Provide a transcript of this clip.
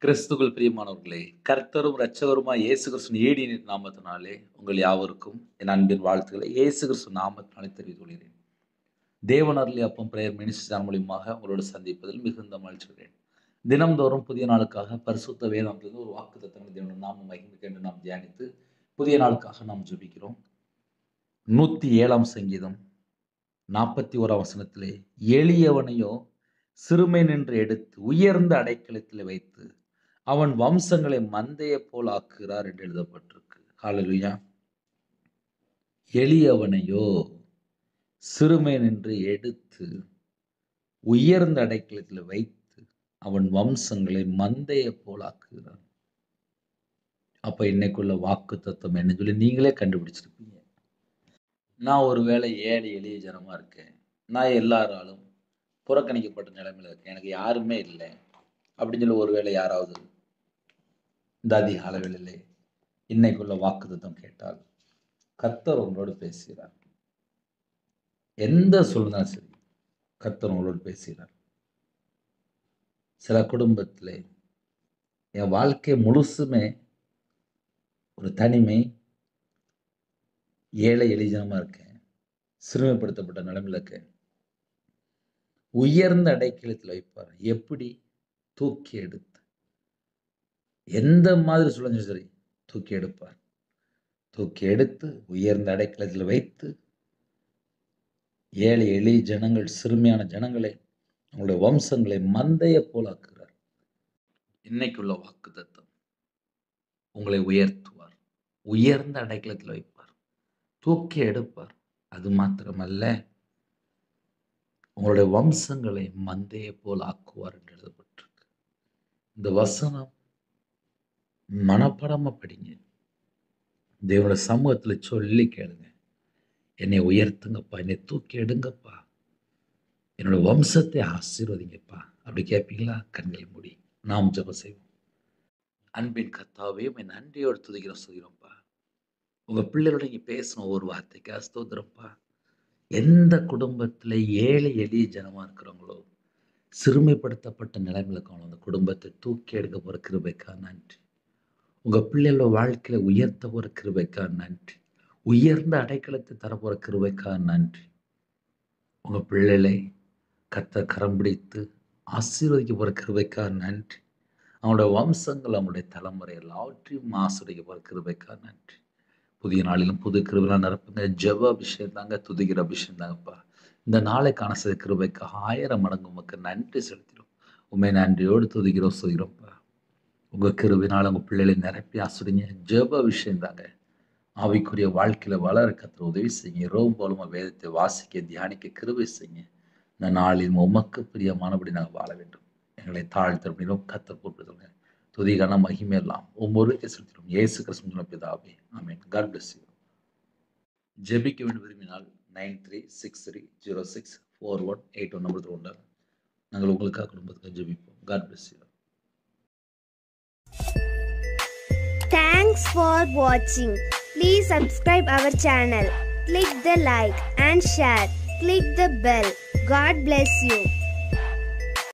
கிறிஸ்துவுக்குள் பிரியமானவர்களே, கர்த்தரும் இரட்சகருமாய் இயேசு கிறிஸ்துவின் ஈடின் நாமத்தினாலே உங்கள் யாவருக்கும் என் அன்பின் வாழ்த்துக்களை இயேசு கிறிஸ்து நாமத்தினாலே தெரிவித்துக் கொள்கிறேன். தேவன் அருளிய அப்பம் பிரேயர் மினிஸ்ட்ரி மூலியமாக உங்களோடு சந்திப்பதில் மிகுந்த மகிழ்ச்சிகிறேன். தினம்தோறும் புதிய நாளுக்காக பரிசுத்த வேதாந்திலிருந்து ஒரு வாக்குத்தத்தங்களை தேவனுடைய நாம மகிமைக்கு என்று நாம் தியானித்து புதிய நாளுக்காக நாம் ஜெபிக்கிறோம். 107ஆம் சங்கீதம் 41ஆம் வசனத்திலே, எளியவனையோ சிறுமை நின்று எடுத்து உயர்ந்த அடைக்கலத்தில் வைத்து அவன் வம்சங்களை மந்தையை போல் ஆக்குகிறார் என்று எழுதப்பட்டிருக்கு. ஹல்லேலூயா. எளியவனையோ சிறுமை நின்று எடுத்து உயர்ந்த அடைக்கலத்தில் வைத்து அவன் வம்சங்களை மந்தையை போல் ஆக்குகிறார். அப்ப இன்னைக்குள்ள வாக்கு தத்துவம் என்ன சொல்லி நீங்களே கண்டுபிடிச்சிருப்பீங்க. நான் ஒருவேளை ஏழை எளிய ஜனமா இருக்கேன், நான் எல்லாராலும் புறக்கணிக்கப்பட்ட நிலைமையில இருக்கேன், எனக்கு யாருமே இல்லை அப்படின்னு சொல்லி ஒருவேளை யாராவது இந்த அதிகால வேளையிலே இன்னைக்குள்ள வாக்குத்தத்தம் கேட்டால் கர்த்தர் உங்களோடு பேசுகிறார். எந்த சூழ்நிலை சரி, கர்த்தர் உங்களோடு பேசுகிறார். சில குடும்பத்திலே என் வாழ்க்கை முழுசுமே ஒரு தனிமை, ஏழை எளிஜனமா இருக்கேன், சிறுமைப்படுத்தப்பட்ட நிலைமையில இருக்கேன். உயர்ந்த அடைக்கலத்தில் வைப்பார். எப்படி? தூக்கி எடுத்து, எந்த மாதிரி சுழஞ்சும் சரி தூக்கி எடுப்பார். தூக்கி எடுத்து உயர்ந்த அடைக்கலத்தில் வைத்து ஏழை எளிய ஜனங்கள், சிறுமையான ஜனங்களை, அவங்களுடைய வம்சங்களை மந்தையை போலாக்குகிறார். இன்னைக்குள்ள வாக்கு தத்தம் உங்களை உயர்த்துவார், உயர்ந்த அடைக்கலத்தில் வைப்பார், தூக்கி எடுப்பார். அது மாத்திரமல்ல, உங்களுடைய வம்சங்களை மந்தையை போல் ஆக்குவார் என்று எழுதப்பட்டிருக்கு. இந்த வசனம் மனப்படாம படிங்க, தேவனுடைய சமூகத்துல சொல்லி கேளுங்க. என்னை உயர்த்துங்கப்பா, என்னை தூக்கி எடுங்கப்பா, என்னோட வம்சத்தை ஆசீர்வதிங்கப்பா. அப்படி கேட்பீங்களா? கண்களை மூடி நாம் ஜெபம் செய்வோம். அன்பின் கர்த்தாவே, என் நன்றியோடு துதிக்கிறோம்ப்பா. உங்க பிள்ளைகளோட இங்க பேசணும் ஒரு வார்த்தைக்கு ஸ்தோத்திரம்ப்பா. எந்த குடும்பத்துல ஏழை எளிய ஜனமா இருக்கிறவங்களோ, சிறுமைப்படுத்தப்பட்ட நிலைமையில இருக்கவங்களோ, அந்த குடும்பத்தை தூக்கி எடுக்க போற கிருபைக்கா நன்றி. உங்க பிள்ளைகளோட வாழ்க்கையில உயர்த்த போற கிருபைக்கா நன்றி. உயர்ந்த அடைக்கலத்தை தரப்போற கிருபைக்கா நன்றி. உங்க பிள்ளைகளை கர்த்தர் கரம் பிடித்து ஆசீர்வதிக்க போற கிருபைக்கா நன்றி. அவங்களோட வம்சங்கள், அவங்களுடைய தலைமுறை எல்லாவற்றையும் ஆசீர்வதிக்க போற கிருபைக்கா நன்றி. புதிய நாளிலும் புது கிருபைலாம் நிரப்புங்க. ஜெப அபிஷேகம் தாங்க, துதிக்கிற அபிஷேகம் தாங்கப்பா. இந்த நாளை காண செய்த கிருபைக்கு 1000 மடங்கு உமக்கு நன்றி செலுத்திடும். உண்மை நன்றியோடு துதிக்கிறோம், சொல்கிறோம்ப்பா. உங்க கிருபினால் உங்க பிள்ளைகளை நிரப்பி ஆசிரிங்க. ஜெப அபிஷேகம் தாங்க. ஆவிக்குரிய வாழ்க்கையில வளர கர்த்தர் உதவி செய்யுங்க. இரவும் போலுமா வேதத்தை வாசிக்க தியானிக்க கிருபை செய்யுங்க. இந்த நாளில் உமக்கு பிரியமானபடி நாங்கள் வாழ வேண்டும். எங்களை தாழ்த்தப்படினோம் கர்த்தர் கூப்பிடுங்க. துதிகான மகிமை எல்லாம் ஒவ்வொருவருக்கு செலுத்திடும். இயேசு கிறிஸ்து பிதாவே, ஆமென். God bless you. ஜெபிக்க வேண்டும் விரும்பினால் 9363064181 நம்பர் உண்டு. நாங்கள் உங்களுக்காக குடும்பத்துக்கு ஜெபிப்போம். God bless you. Thanks for watching. Please subscribe our channel. Click the like and share. Click the bell. God bless you.